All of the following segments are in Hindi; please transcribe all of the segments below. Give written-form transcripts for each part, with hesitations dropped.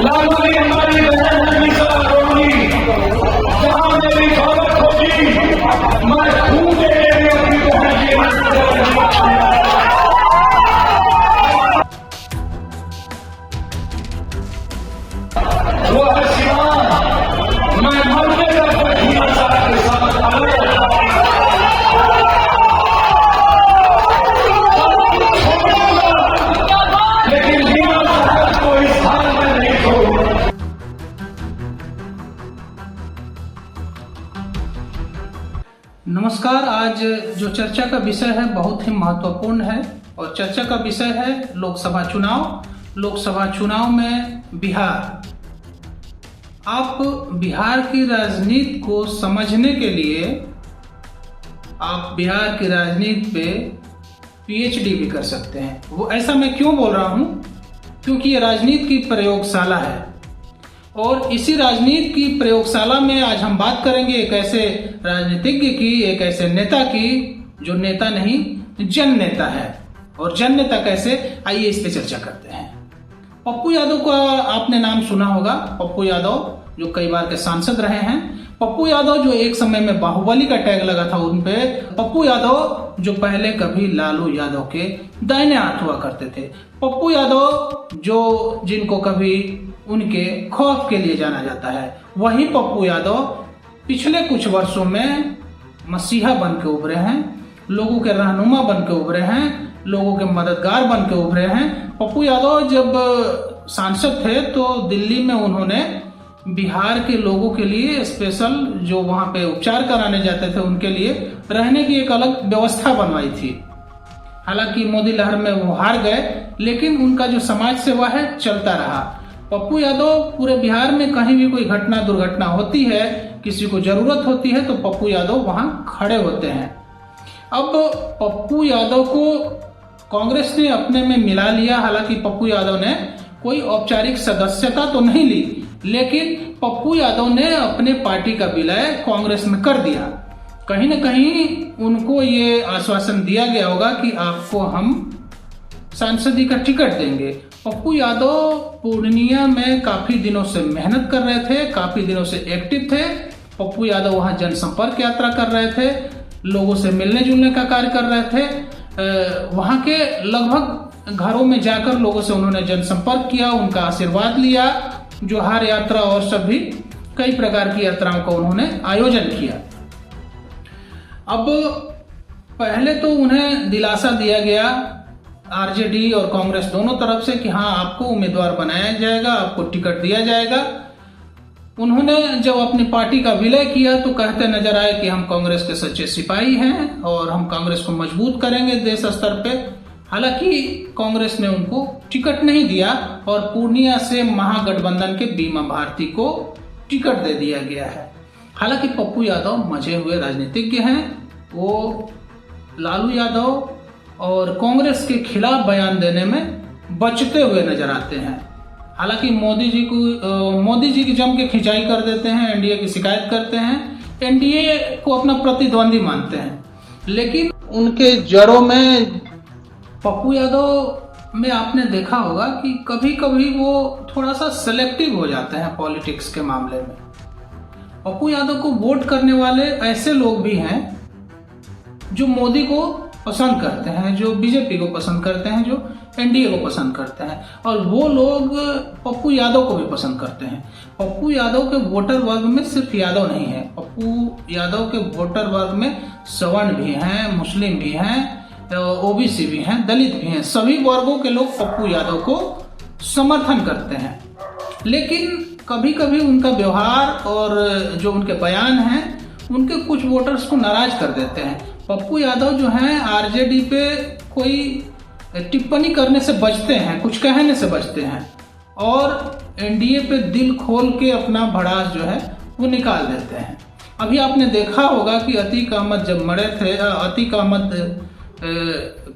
लालू जी हमारी बहन मनीषा रोनी, जहां मेरी दौलत होगी मैं खून के लिए अपनी बहन की मदद करूंगा। वो है सिवान, मैं मरने तक मदीना साहब के साथ लेकिन दीना साहब को इस हाल में नहीं छोड़ूंगा। नमस्कार। आज जो चर्चा का विषय है बहुत ही महत्वपूर्ण है और चर्चा का विषय है लोकसभा चुनाव। लोकसभा चुनाव में बिहार। आप बिहार की राजनीति को समझने के लिए आप बिहार की राजनीति पे पीएचडी भी कर सकते हैं। वो ऐसा मैं क्यों बोल रहा हूँ, क्योंकि ये राजनीति की प्रयोगशाला है और इसी राजनीति की प्रयोगशाला में आज हम बात करेंगे एक ऐसे राजनीतिज्ञ की, एक ऐसे नेता की जो नेता नहीं जन नेता है। और जन नेता कैसे, आइए इस पे चर्चा करते हैं। पप्पू यादव का आपने नाम सुना होगा। पप्पू यादव जो कई बार के सांसद रहे हैं। पप्पू यादव जो एक समय में बाहुबली का टैग लगा था उन पे। पप्पू यादव जो पहले कभी लालू यादव के दाहिने हाथ हुआ करते थे। पप्पू यादव जो जिनको कभी उनके खौफ के लिए जाना जाता है। वही पप्पू यादव पिछले कुछ वर्षों में मसीहा बन के उभरे हैं, लोगों के रहनुमा बन के उभरे हैं, लोगों के मददगार बन के उभरे हैं। पप्पू यादव जब सांसद थे तो दिल्ली में उन्होंने बिहार के लोगों के लिए स्पेशल जो वहां पे उपचार कराने जाते थे उनके लिए रहने की एक अलग व्यवस्था बनवाई थी। हालांकि मोदी लहर में वो हार गए, लेकिन उनका जो समाज सेवा है चलता रहा। पप्पू यादव पूरे बिहार में कहीं भी कोई घटना दुर्घटना होती है, किसी को जरूरत होती है तो पप्पू यादव वहां खड़े होते हैं। अब पप्पू यादव को कांग्रेस ने अपने में मिला लिया। हालांकि पप्पू यादव ने कोई औपचारिक सदस्यता तो नहीं ली, लेकिन पप्पू यादव ने अपने पार्टी का विलय कांग्रेस में कर दिया। कहीं न कहीं उनको ये आश्वासन दिया गया होगा कि आपको हम सांसदी का टिकट देंगे। पप्पू यादव पूर्णिया में काफी दिनों से मेहनत कर रहे थे, काफी दिनों से एक्टिव थे। पप्पू यादव वहां जनसंपर्क यात्रा कर रहे थे, लोगों से मिलने जुलने का कार्य कर रहे थे। वहां के लगभग घरों में जाकर लोगों से उन्होंने जनसंपर्क किया, उनका आशीर्वाद लिया। जोहार यात्रा और सभी कई प्रकार की यात्राओं का उन्होंने आयोजन किया। अब पहले तो उन्हें दिलासा दिया गया आरजेडी और कांग्रेस दोनों तरफ से कि हाँ आपको उम्मीदवार बनाया जाएगा, आपको टिकट दिया जाएगा। उन्होंने जब अपनी पार्टी का विलय किया तो कहते नजर आए कि हम कांग्रेस के सच्चे सिपाही हैं और हम कांग्रेस को मजबूत करेंगे देश स्तर पे। हालांकि कांग्रेस ने उनको टिकट नहीं दिया और पूर्णिया से महागठबंधन के बीमा भारती को टिकट दे दिया गया है। हालांकि पप्पू यादव मजे हुए राजनीतिज्ञ हैं। वो लालू यादव और कांग्रेस के खिलाफ बयान देने में बचते हुए नजर आते हैं। हालांकि मोदी जी की जम के खिंचाई कर देते हैं, एनडीए की शिकायत करते हैं, एनडीए को अपना प्रतिद्वंदी मानते हैं। लेकिन उनके जड़ों में पप्पू यादव में आपने देखा होगा कि कभी कभी वो थोड़ा सा सेलेक्टिव हो जाते हैं पॉलिटिक्स के मामले में। पप्पू यादव को वोट करने वाले ऐसे लोग भी हैं जो मोदी को पसंद करते हैं, जो बीजेपी को पसंद करते हैं, जो एनडीए को पसंद करते हैं, और वो लोग पप्पू यादव को भी पसंद करते हैं। पप्पू यादव के वोटर वर्ग में सिर्फ यादव नहीं है, पप्पू यादव के वोटर वर्ग में सवर्ण भी हैं, मुस्लिम भी हैं, ओबीसी भी हैं, दलित भी हैं। सभी वर्गों के लोग पप्पू यादव को समर्थन करते हैं। लेकिन कभी कभी उनका व्यवहार और जो उनके बयान हैं उनके कुछ वोटर्स को नाराज कर देते हैं। पप्पू यादव जो हैं आरजेडी पे कोई टिप्पणी करने से बचते हैं, कुछ कहने से बचते हैं, और एनडीए पे दिल खोल के अपना भड़ास जो है वो निकाल देते हैं। अभी आपने देखा होगा कि अतीक अहमद जब मरे थे, अतीक अहमद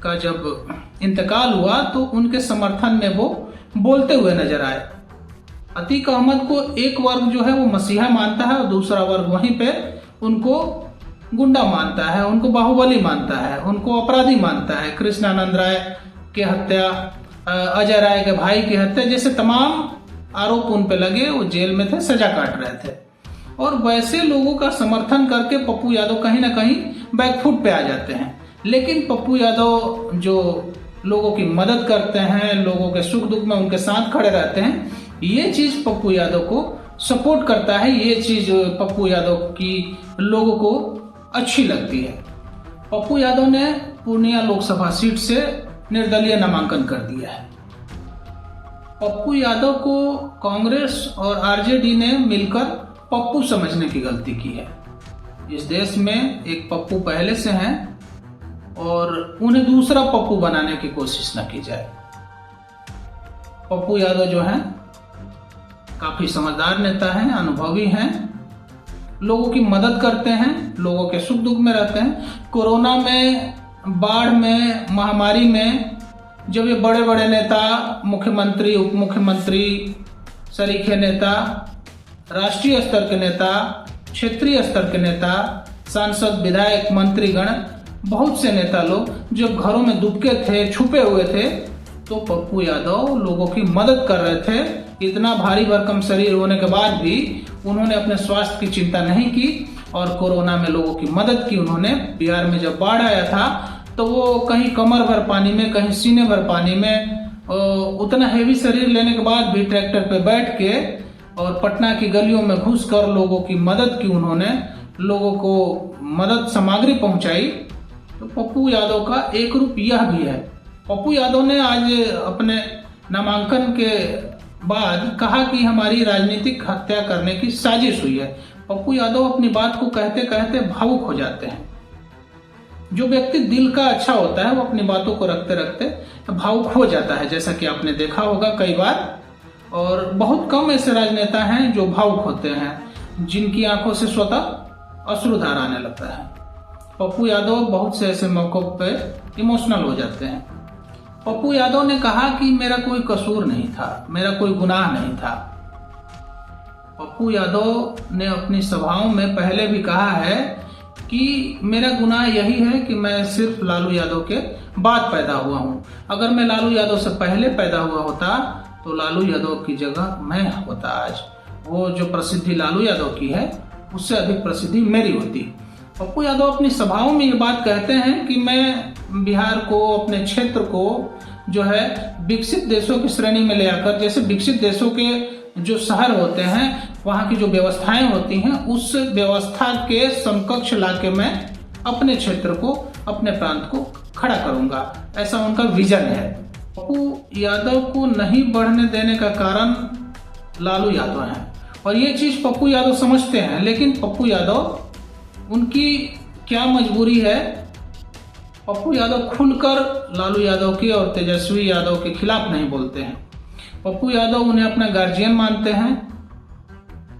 का जब इंतकाल हुआ तो उनके समर्थन में वो बोलते हुए नजर आए। अतीक अहमद को एक वर्ग जो है वो मसीहा मानता है और दूसरा वर्ग वहीं पे उनको गुंडा मानता है, उनको बाहुबली मानता है, उनको अपराधी मानता है। कृष्णानंद राय की हत्या, अजय राय के भाई की हत्या जैसे तमाम आरोप उन पे लगे, वो जेल में थे, सजा काट रहे थे। और वैसे लोगों का समर्थन करके पप्पू यादव कहीं ना कहीं बैकफुट पे आ जाते हैं। लेकिन पप्पू यादव जो लोगों की मदद करते हैं, लोगों के सुख दुख में उनके साथ खड़े रहते हैं, ये चीज पप्पू यादव को सपोर्ट करता है, ये चीज पप्पू यादव की लोगों को अच्छी लगती है। पप्पू यादव ने पूर्णिया लोकसभा सीट से निर्दलीय नामांकन कर दिया है। पप्पू यादव को कांग्रेस और आरजेडी ने मिलकर पप्पू समझने की गलती की है। इस देश में एक पप्पू पहले से हैं और उन्हें दूसरा पप्पू बनाने की कोशिश न की जाए। पप्पू यादव जो हैं काफी समझदार नेता हैं, अनुभवी हैं, लोगों की मदद करते हैं, लोगों के सुख दुख में रहते हैं। कोरोना में, बाढ़ में, महामारी में जब ये बड़े बड़े नेता, मुख्यमंत्री, उप मुख्यमंत्री, सरीखे नेता, राष्ट्रीय स्तर के नेता, क्षेत्रीय स्तर के नेता, सांसद, विधायक, मंत्रीगण, बहुत से नेता लोग जब घरों में दुबके थे, छुपे हुए थे, तो पप्पू यादव लोगों की मदद कर रहे थे। इतना भारी भरकम शरीर होने के बाद भी उन्होंने अपने स्वास्थ्य की चिंता नहीं की और कोरोना में लोगों की मदद की उन्होंने। बिहार में जब बाढ़ आया था तो वो कहीं कमर भर पानी में, कहीं सीने भर पानी में, उतना हेवी शरीर लेने के बाद भी ट्रैक्टर पे बैठ के और पटना की गलियों में घुसकर लोगों की मदद की उन्होंने, लोगों को मदद सामग्री पहुंचाई। तो पप्पू यादव का एक रूप यह भी है। पप्पू यादव ने आज अपने नामांकन के बाद कहा कि हमारी राजनीतिक हत्या करने की साजिश हुई है। पप्पू यादव अपनी बात को कहते कहते भावुक हो जाते हैं। जो व्यक्ति दिल का अच्छा होता है वो अपनी बातों को रखते रखते भावुक हो जाता है, जैसा कि आपने देखा होगा कई बार। और बहुत कम ऐसे राजनेता हैं जो भावुक होते हैं, जिनकी आंखों से स्वतः अश्रुधार आने लगता है। पप्पू यादव बहुत से ऐसे मौकों पे इमोशनल हो जाते हैं। पप्पू यादव ने कहा कि मेरा कोई कसूर नहीं था, मेरा कोई गुनाह नहीं था। पप्पू यादव ने अपनी सभाओं में पहले भी कहा है कि मेरा गुनाह यही है कि मैं सिर्फ लालू यादव के बाद पैदा हुआ हूं। अगर मैं लालू यादव से पहले पैदा हुआ होता तो लालू यादव की जगह मैं होता आज। वो जो प्रसिद्धि लालू यादव की है उससे अधिक प्रसिद्धि मेरी होती। पप्पू यादव अपनी सभाओं में ये बात कहते हैं कि मैं बिहार को, अपने क्षेत्र को जो है विकसित देशों की श्रेणी में ले आकर, जैसे विकसित देशों के जो शहर होते हैं, वहाँ की जो व्यवस्थाएं होती हैं, उस व्यवस्था के समकक्ष लाके मैं अपने क्षेत्र को, अपने प्रांत को खड़ा करूंगा। ऐसा उनका विजन है। पप्पू यादव को नहीं बढ़ने देने का कारण लालू यादव हैं और ये चीज पप्पू यादव समझते हैं। लेकिन पप्पू यादव, उनकी क्या मजबूरी है, पप्पू यादव खुलकर लालू यादव के और तेजस्वी यादव के खिलाफ नहीं बोलते हैं। पप्पू यादव उन्हें अपना गार्जियन मानते हैं,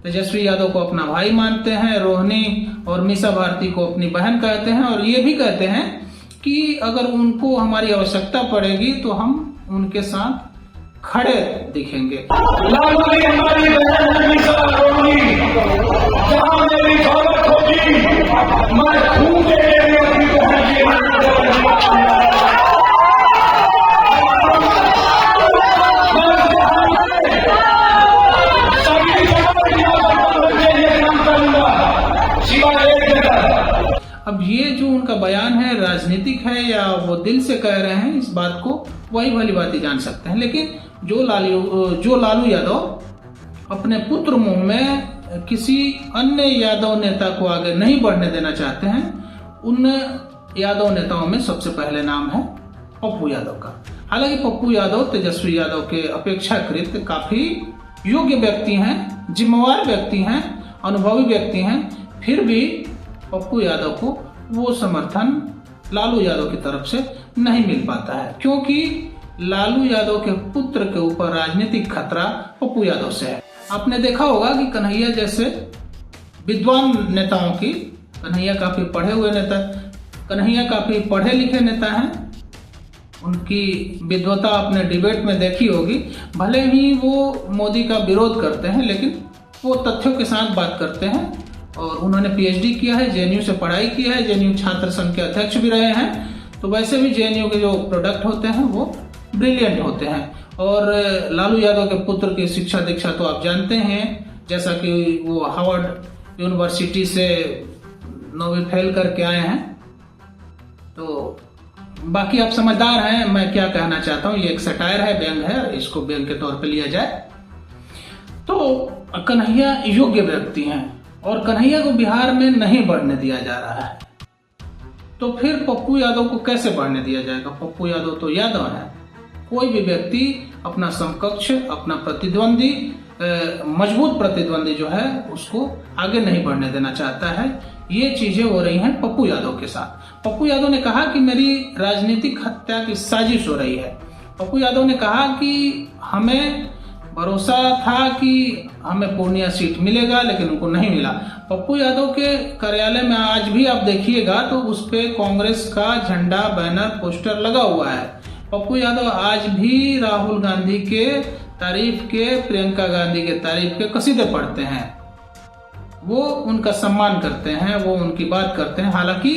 तेजस्वी यादव को अपना भाई मानते हैं, रोहिणी और मीसा भारती को अपनी बहन कहते हैं और ये भी कहते हैं कि अगर उनको हमारी आवश्यकता पड़ेगी तो हम उनके साथ खड़े दिखेंगे। लालू जी हमारी बहन मीसा, रोहिणी, जहां मेरी दौलत होगी मैं खून के लिए अपनी बहन की मदद करूंगा। अब ये जो उनका बयान है राजनीतिक है या वो दिल से कह रहे हैं, इस बात को वही भली बात जान सकते हैं। लेकिन जो लालू यादव अपने पुत्र मुंह में किसी अन्य यादव नेता को आगे नहीं बढ़ने देना चाहते हैं, उन यादव नेताओं में सबसे पहले नाम है पप्पू यादव का। हालांकि पप्पू यादव तेजस्वी यादव के अपेक्षाकृत काफी योग्य व्यक्ति हैं, जिम्मेवार व्यक्ति हैं, अनुभवी व्यक्ति हैं, फिर भी पप्पू यादव को वो समर्थन लालू यादव की तरफ से नहीं मिल पाता है, क्योंकि लालू यादव के पुत्र के ऊपर राजनीतिक खतरा पप्पू यादव से है। आपने देखा होगा कि कन्हैया जैसे विद्वान नेताओं की, कन्हैया काफी पढ़े हुए नेता, कन्हैया काफी पढ़े लिखे नेता हैं, उनकी विद्वता आपने डिबेट में देखी होगी। भले ही वो मोदी का विरोध करते हैं लेकिन वो तथ्यों के साथ बात करते हैं और उन्होंने पीएचडी किया है, जेएनयू से पढ़ाई किया है, जेएनयू छात्र संघ के अध्यक्ष भी रहे हैं। तो वैसे भी जेएनयू के जो प्रोडक्ट होते हैं वो ब्रिलियंट होते हैं। और लालू यादव के पुत्र की शिक्षा दीक्षा तो आप जानते हैं, जैसा कि वो हार्वर्ड यूनिवर्सिटी से नौवीं फेल करके आए हैं। तो बाकी आप समझदार हैं, मैं क्या कहना चाहता हूँ, ये एक सटायर है, व्यंग है, इसको व्यंग के तौर पे लिया जाए। तो कन्हैया योग्य व्यक्ति हैं और कन्हैया को बिहार में नहीं बढ़ने दिया जा रहा है, तो फिर पप्पू यादव को कैसे बढ़ने दिया जाएगा? पप्पू यादव तो यादव है। कोई भी व्यक्ति अपना समकक्ष, अपना प्रतिद्वंदी, मजबूत प्रतिद्वंदी जो है उसको आगे नहीं बढ़ने देना चाहता है। ये चीजें हो रही हैं पप्पू यादव के साथ। पप्पू यादव ने कहा कि मेरी राजनीतिक हत्या की साजिश हो रही है। पप्पू यादव ने कहा कि हमें भरोसा था कि हमें पूर्णिया सीट मिलेगा, लेकिन उनको नहीं मिला। पप्पू यादव के कार्यालय में आज भी आप देखिएगा तो उस पे कांग्रेस का झंडा, बैनर, पोस्टर लगा हुआ है। पप्पू यादव आज भी राहुल गांधी के तारीफ के, प्रियंका गांधी के तारीफ के कसीदे पढ़ते हैं, वो उनका सम्मान करते हैं, वो उनकी बात करते हैं। हालांकि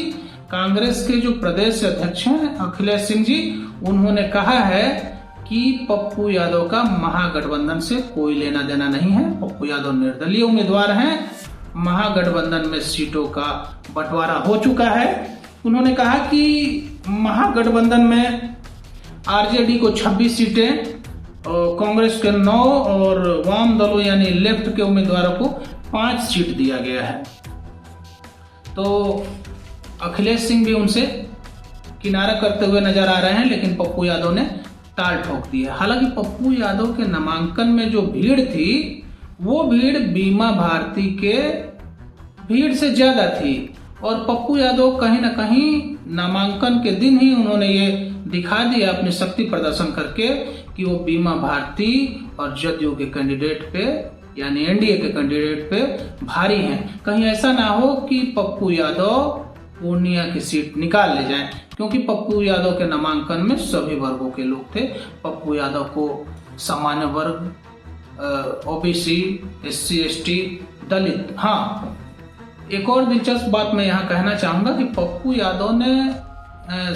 कांग्रेस के जो प्रदेश अध्यक्ष हैं अखिलेश सिंह जी, उन्होंने कहा है कि पप्पू यादव का महागठबंधन से कोई लेना देना नहीं है। पप्पू यादव निर्दलीय उम्मीदवार हैं, महागठबंधन में सीटों का बंटवारा हो चुका है। उन्होंने कहा कि महागठबंधन में आरजेडी को 26 सीटें, कांग्रेस के 9 और वाम दलों यानी लेफ्ट के उम्मीदवारों को 5 सीट दिया गया है। तो अखिलेश सिंह भी उनसे किनारा करते हुए नजर आ रहे हैं, लेकिन पप्पू यादव ने टाल ठोक दी है। हालांकि पप्पू यादव के नामांकन में जो भीड़ थी, वो भीड़ बीमा भारती के भीड़ से ज्यादा थी। और पप्पू यादव कहीं ना कहीं नामांकन के दिन ही उन्होंने ये दिखा दिया अपनी शक्ति प्रदर्शन करके कि वो बीमा भारती और जदयू के कैंडिडेट पे यानी एनडीए के कैंडिडेट पे भारी हैं। कहीं ऐसा ना हो कि पप्पू यादव पूर्णिया की सीट निकाल ले जाएं, क्योंकि पप्पू यादव के नामांकन में सभी वर्गों के लोग थे। पप्पू यादव को सामान्य वर्ग, ओबीसी, एससी, एसटी, दलित। हाँ, एक और दिलचस्प बात मैं यहाँ कहना चाहूंगा कि पप्पू यादव ने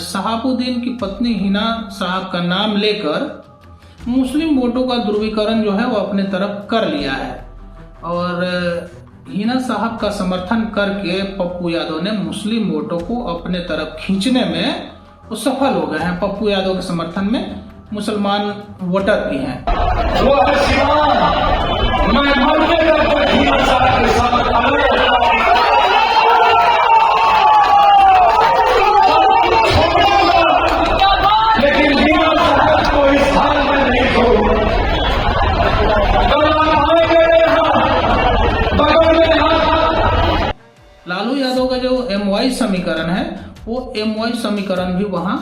शहाबुद्दीन की पत्नी हिना साहब का नाम लेकर मुस्लिम वोटों का ध्रुवीकरण जो है वो अपने तरफ कर लिया है। और हिना साहब का समर्थन करके पप्पू यादव ने मुस्लिम वोटों को अपने तरफ खींचने में वो सफल हो गए हैं। पप्पू यादव के समर्थन में मुसलमान वोटर भी हैं। वो है सिवान, मैं मरने तक हिना साहब के साथ लेकिन हिना साहब को इस हाल में नहीं छोड़ूंगा। लालू यादव का जो MY समीकरण है, वो MY समीकरण भी वहां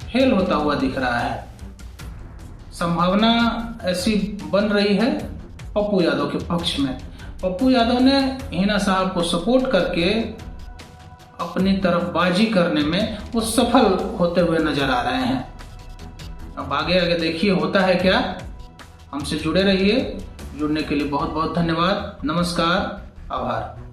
फेल होता हुआ दिख रहा है। संभावना ऐसी बन रही है पप्पू यादव के पक्ष में। पप्पू यादव ने हिना साहब को सपोर्ट करके अपनी तरफ बाजी करने में वो सफल होते हुए नजर आ रहे हैं। अब आगे आगे देखिए होता है क्या। हमसे जुड़े रहिए। जुड़ने के लिए बहुत बहुत धन्यवाद। नमस्कार, आभार।